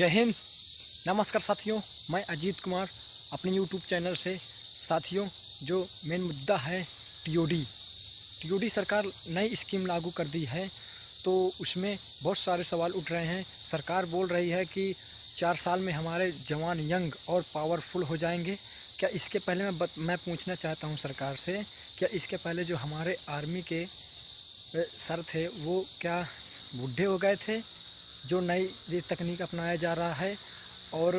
जय हिंद, नमस्कार साथियों। मैं अजीत कुमार अपने YouTube चैनल से। साथियों, जो मेन मुद्दा है टीओडी सरकार नई स्कीम लागू कर दी है, तो उसमें बहुत सारे सवाल उठ रहे हैं। सरकार बोल रही है कि 4 साल में हमारे जवान यंग और पावरफुल हो जाएंगे। क्या इसके पहले मैं पूछना चाहता हूं सरकार से, क्या इसके पहले जो हमारे आर्मी के सर थे वो क्या बूढ़े हो गए थे? जो नई तकनीक अपनाया जा रहा है, और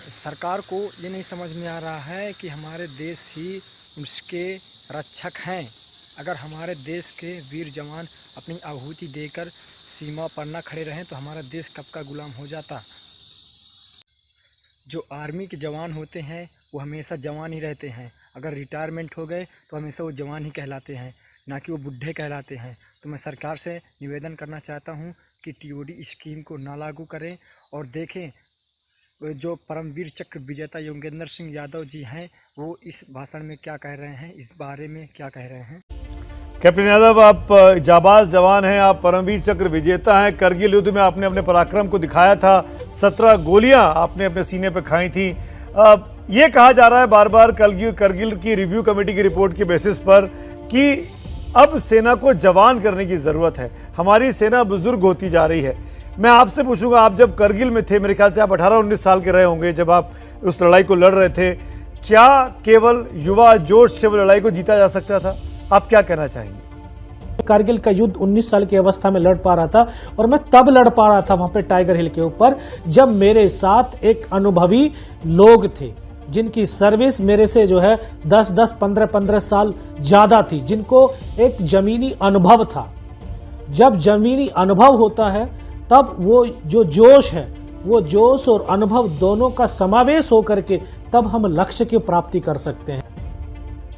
सरकार को ये नहीं समझ में आ रहा है कि हमारे देश ही उसके रक्षक हैं। अगर हमारे देश के वीर जवान अपनी आहुति देकर सीमा पर न खड़े रहें तो हमारा देश कब का गुलाम हो जाता। जो आर्मी के जवान होते हैं वो हमेशा जवान ही रहते हैं। अगर रिटायरमेंट हो गए तो हमेशा वो जवान ही कहलाते हैं, ना कि वो बुढ़े कहलाते हैं। तो मैं सरकार से निवेदन करना चाहता हूं कि टीओडी स्कीम को ना लागू करें, और देखें जो परमवीर चक्र विजेता योगेंद्र सिंह यादव जी हैं वो इस भाषण में क्या कह रहे हैं, इस बारे में क्या कह रहे हैं। कैप्टन यादव, आप जाबाज जवान हैं, आप परमवीर चक्र विजेता हैं। करगिल युद्ध में आपने अपने पराक्रम को दिखाया था। 17 गोलियां आपने अपने सीने पर खाई थी। ये कहा जा रहा है बार बार करगिल की रिव्यू कमेटी की रिपोर्ट के बेसिस पर कि अब सेना को जवान करने की ज़रूरत है। हमारी सेना बुजुर्ग होती जा रही है। मैं आपसे पूछूंगा, आप जब करगिल में थे, मेरे ख्याल से आप 18-19 साल के रहे होंगे जब आप उस लड़ाई को लड़ रहे थे, क्या केवल युवा जोश से वो लड़ाई को जीता जा सकता था? आप क्या कहना चाहेंगे? कारगिल का युद्ध 19 साल की अवस्था में लड़ पा रहा था, और मैं तब लड़ पा रहा था वहां पे टाइगर हिल के ऊपर जब मेरे साथ एक अनुभवी लोग थे, जिनकी सर्विस मेरे से जो है 10-10, 15-15 साल ज्यादा थी, जिनको एक जमीनी अनुभव था। जब जमीनी अनुभव होता है तब वो जो जोश है, वो जोश और अनुभव दोनों का समावेश होकर के तब हम लक्ष्य की प्राप्ति कर सकते हैं।